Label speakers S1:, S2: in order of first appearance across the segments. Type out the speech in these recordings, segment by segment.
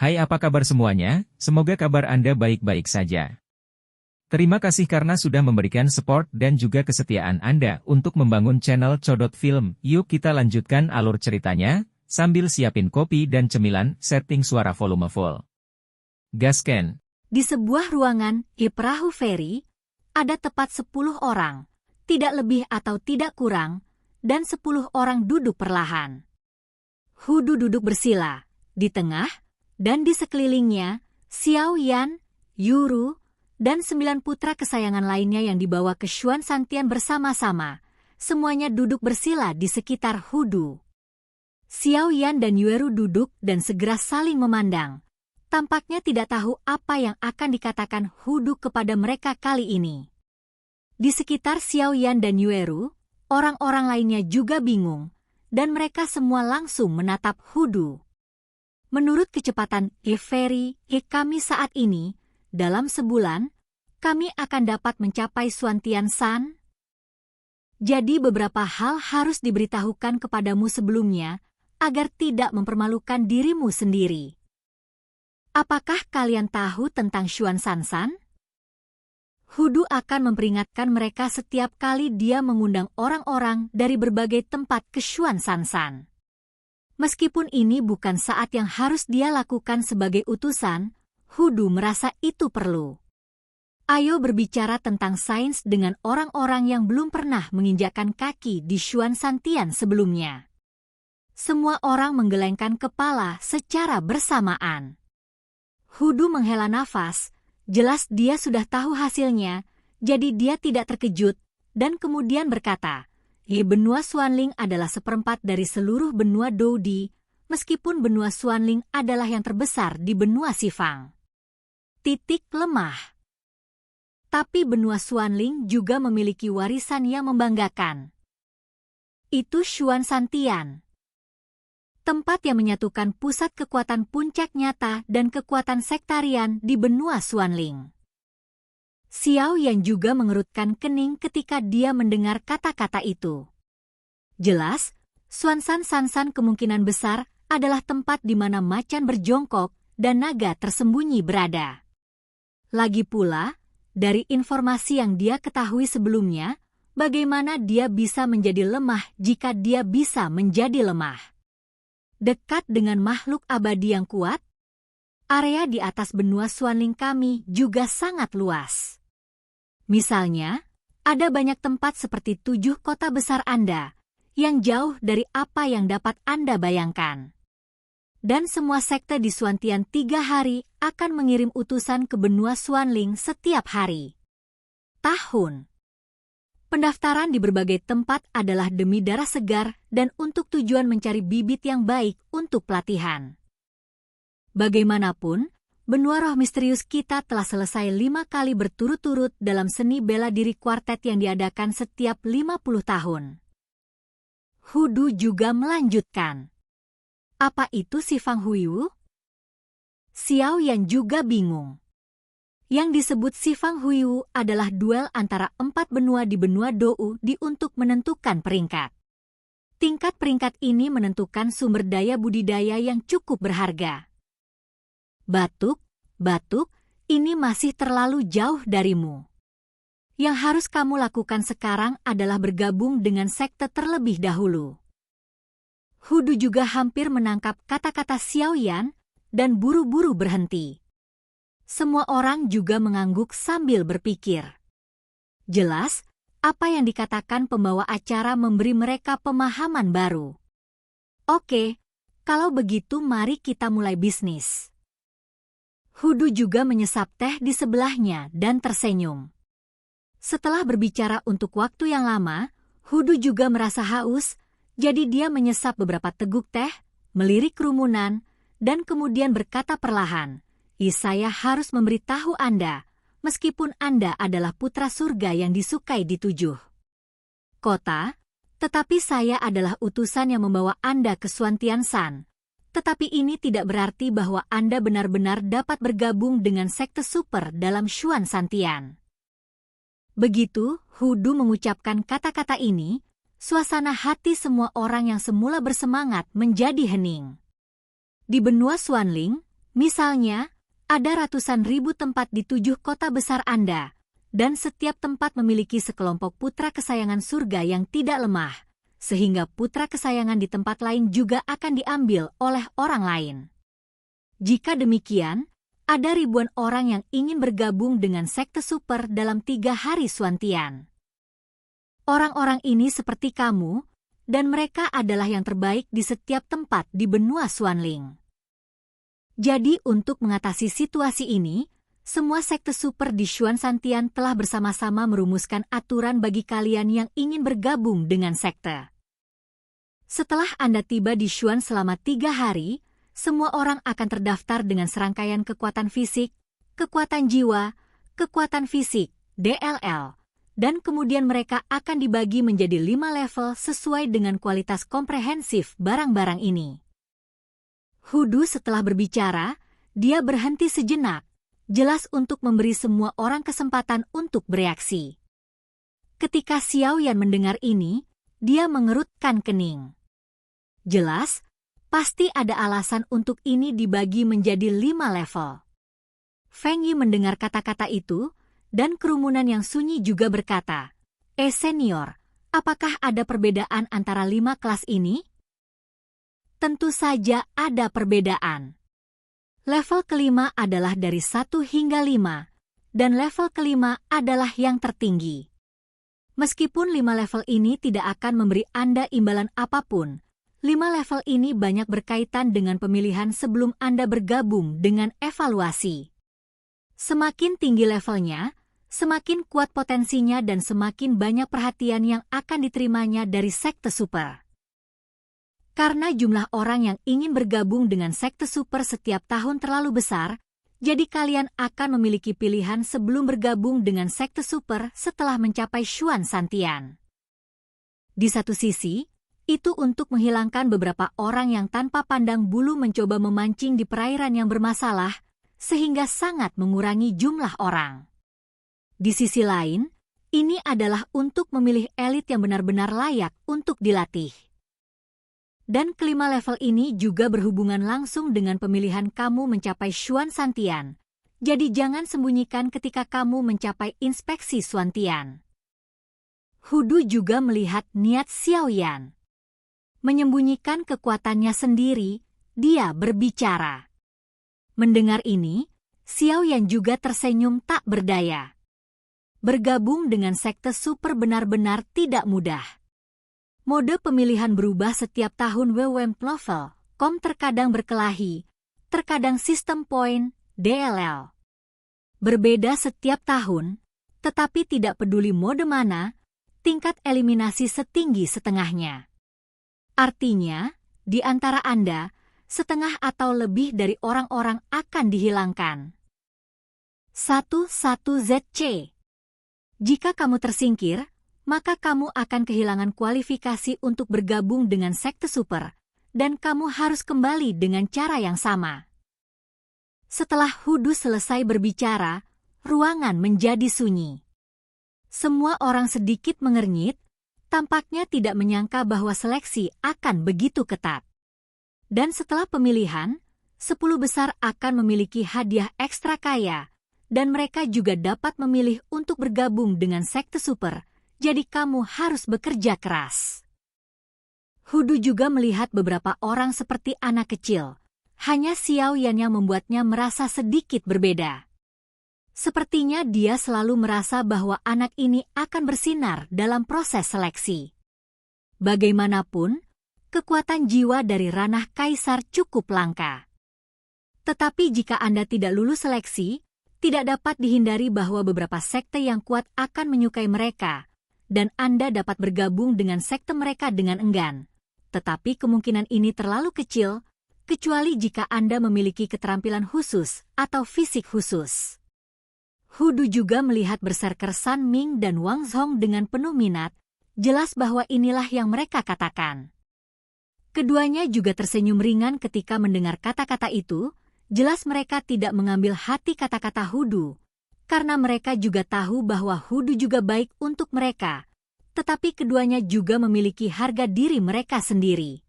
S1: Hai, apa kabar semuanya? Semoga kabar Anda baik-baik saja. Terima kasih karena sudah memberikan support dan juga kesetiaan Anda untuk membangun channel Codot Film. Yuk kita lanjutkan alur ceritanya, sambil siapin kopi dan cemilan, setting suara volume full. Gasken.
S2: Di sebuah ruangan, di perahu feri, ada tepat 10 orang, tidak lebih atau tidak kurang, dan 10 orang duduk perlahan. Hudu duduk bersila, di tengah, dan di sekelilingnya, Xiao Yan, Yuru, dan 9 putra kesayangan lainnya yang dibawa ke Xuan Santian bersama-sama. Semuanya duduk bersila di sekitar Hudu. Xiao Yan dan Yuru duduk dan segera saling memandang. Tampaknya tidak tahu apa yang akan dikatakan Hudu kepada mereka kali ini. Di sekitar Xiao Yan dan Yuru, orang-orang lainnya juga bingung, dan mereka semua langsung menatap Hudu. Menurut kecepatan feri kami saat ini, dalam sebulan, kami akan dapat mencapai Suantian San. Jadi beberapa hal harus diberitahukan kepadamu sebelumnya, agar tidak mempermalukan dirimu sendiri. Apakah kalian tahu tentang Xuan Sansan? Hudu akan memperingatkan mereka setiap kali dia mengundang orang-orang dari berbagai tempat ke Xuan Sansan. Meskipun ini bukan saat yang harus dia lakukan sebagai utusan, Hudu merasa itu perlu. Ayo berbicara tentang sains dengan orang-orang yang belum pernah menginjakkan kaki di Xuan Santian sebelumnya. Semua orang menggelengkan kepala secara bersamaan. Hudu menghela nafas, jelas dia sudah tahu hasilnya, jadi dia tidak terkejut, dan kemudian berkata, benua Xuanling adalah seperempat dari seluruh benua Doudi, meskipun benua Xuanling adalah yang terbesar di benua Xifang. Titik lemah. Tapi benua Xuanling juga memiliki warisan yang membanggakan. Itu Xuan Santian. Tempat yang menyatukan pusat kekuatan puncak nyata dan kekuatan sektarian di benua Xuanling. Xiao Yan juga mengerutkan kening ketika dia mendengar kata-kata itu. Jelas, Xuan Sansan kemungkinan besar adalah tempat di mana macan berjongkok dan naga tersembunyi berada. Lagi pula, dari informasi yang dia ketahui sebelumnya, bagaimana dia bisa menjadi lemah jika dia bisa menjadi lemah. Dekat dengan makhluk abadi yang kuat, area di atas benua Xuanling kami juga sangat luas. Misalnya, ada banyak tempat seperti 7 kota besar Anda, yang jauh dari apa yang dapat Anda bayangkan. Dan semua sekte di Suantian 3 hari akan mengirim utusan ke benua Xuanling setiap hari. Tahun. Pendaftaran di berbagai tempat adalah demi darah segar dan untuk tujuan mencari bibit yang baik untuk pelatihan. Bagaimanapun, benua roh misterius kita telah selesai 5 kali berturut-turut dalam seni bela diri kuartet yang diadakan setiap 50 tahun. Hudu juga melanjutkan. Apa itu Xifang Huiwu? Xiao Yan juga bingung. Yang disebut Xifang Huiwu adalah duel antara 4 benua di benua Dou di untuk menentukan peringkat. Tingkat peringkat ini menentukan sumber daya budidaya yang cukup berharga. Batuk, ini masih terlalu jauh darimu. Yang harus kamu lakukan sekarang adalah bergabung dengan sekte terlebih dahulu. Hudu juga hampir menangkap kata-kata Xiao Yan dan buru-buru berhenti. Semua orang juga mengangguk sambil berpikir. Jelas, apa yang dikatakan pembawa acara memberi mereka pemahaman baru. Oke, kalau begitu mari kita mulai bisnis. Hudu juga menyesap teh di sebelahnya dan tersenyum. Setelah berbicara untuk waktu yang lama, Hudu juga merasa haus, jadi dia menyesap beberapa teguk teh, melirik kerumunan, dan kemudian berkata perlahan, saya harus memberitahu Anda, meskipun Anda adalah putra surga yang disukai di 7 kota, tetapi saya adalah utusan yang membawa Anda ke Suantian San. Tetapi ini tidak berarti bahwa Anda benar-benar dapat bergabung dengan sekte super dalam Xuan Santian. Begitu Hudu mengucapkan kata-kata ini, suasana hati semua orang yang semula bersemangat menjadi hening. Di benua Xuanling, Misalnya, ada ratusan ribu tempat di 7 kota besar Anda, dan setiap tempat memiliki sekelompok putra kesayangan surga yang tidak lemah, sehingga putra kesayangan di tempat lain juga akan diambil oleh orang lain. Jika demikian, ada ribuan orang yang ingin bergabung dengan sekte super dalam 3 hari Swantian. Orang-orang ini seperti kamu, dan mereka adalah yang terbaik di setiap tempat di benua Swanling. Jadi untuk mengatasi situasi ini, semua sekte super di Xuan Santian telah bersama-sama merumuskan aturan bagi kalian yang ingin bergabung dengan sekte. Setelah Anda tiba di Xuan selama 3 hari, semua orang akan terdaftar dengan serangkaian kekuatan fisik, kekuatan jiwa, kekuatan fisik, DLL, dan kemudian mereka akan dibagi menjadi 5 level sesuai dengan kualitas komprehensif barang-barang ini. Hudu setelah berbicara, dia berhenti sejenak, jelas untuk memberi semua orang kesempatan untuk bereaksi. Ketika Xiao Yan mendengar ini, dia mengerutkan kening. Jelas, pasti ada alasan untuk ini dibagi menjadi 5 level. Feng Yi mendengar kata-kata itu, dan kerumunan yang sunyi juga berkata, senior, apakah ada perbedaan antara 5 kelas ini? Tentu saja ada perbedaan. Level kelima adalah dari 1 hingga 5, dan level kelima adalah yang tertinggi. Meskipun 5 level ini tidak akan memberi Anda imbalan apapun, 5 level ini banyak berkaitan dengan pemilihan sebelum Anda bergabung dengan evaluasi. Semakin tinggi levelnya, semakin kuat potensinya dan semakin banyak perhatian yang akan diterimanya dari sekte super. Karena jumlah orang yang ingin bergabung dengan sekte super setiap tahun terlalu besar, jadi kalian akan memiliki pilihan sebelum bergabung dengan sekte super setelah mencapai Xuan Santian. Di satu sisi, itu untuk menghilangkan beberapa orang yang tanpa pandang bulu mencoba memancing di perairan yang bermasalah, sehingga sangat mengurangi jumlah orang. Di sisi lain, ini adalah untuk memilih elit yang benar-benar layak untuk dilatih. Dan kelima level ini juga berhubungan langsung dengan pemilihan kamu mencapai Xuan Santian. Jadi jangan sembunyikan ketika kamu mencapai inspeksi Swantian. Hudu juga melihat niat Xiao Yan. Menyembunyikan kekuatannya sendiri, dia berbicara. Mendengar ini, Xiao Yan juga tersenyum tak berdaya. Bergabung dengan sekte super benar-benar tidak mudah. Mode pemilihan berubah setiap tahun. WWM Novel, Com terkadang berkelahi, terkadang sistem poin, DLL. Berbeda setiap tahun, tetapi tidak peduli mode mana, tingkat eliminasi setinggi setengahnya. Artinya, di antara Anda, setengah atau lebih dari orang-orang akan dihilangkan. 11ZC. Jika kamu tersingkir, maka kamu akan kehilangan kualifikasi untuk bergabung dengan sekte super, dan kamu harus kembali dengan cara yang sama. Setelah Hudu selesai berbicara, ruangan menjadi sunyi. Semua orang sedikit mengernyit, tampaknya tidak menyangka bahwa seleksi akan begitu ketat. Dan setelah pemilihan, 10 besar akan memiliki hadiah ekstra kaya, dan mereka juga dapat memilih untuk bergabung dengan sekte super. Jadi kamu harus bekerja keras. Hudu juga melihat beberapa orang seperti anak kecil. Hanya Xiao Yan yang membuatnya merasa sedikit berbeda. Sepertinya dia selalu merasa bahwa anak ini akan bersinar dalam proses seleksi. Bagaimanapun, kekuatan jiwa dari ranah kaisar cukup langka. Tetapi jika Anda tidak lulus seleksi, tidak dapat dihindari bahwa beberapa sekte yang kuat akan menyukai mereka, dan Anda dapat bergabung dengan sekte mereka dengan enggan. Tetapi kemungkinan ini terlalu kecil, kecuali jika Anda memiliki keterampilan khusus atau fisik khusus. Hudu juga melihat berserker San Ming dan Wang Zhong dengan penuh minat, jelas bahwa inilah yang mereka katakan. Keduanya juga tersenyum ringan ketika mendengar kata-kata itu, jelas mereka tidak mengambil hati kata-kata Hudu, karena mereka juga tahu bahwa Hudu juga baik untuk mereka, tetapi keduanya juga memiliki harga diri mereka sendiri.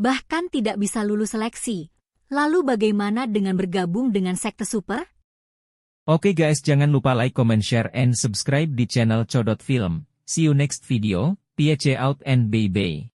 S2: Bahkan tidak bisa lulus seleksi, Lalu bagaimana dengan bergabung dengan sekte super?
S1: Oke guys, jangan lupa like, comment, share, and subscribe di channel Codot Film. See you next video, PAC out and bye-bye.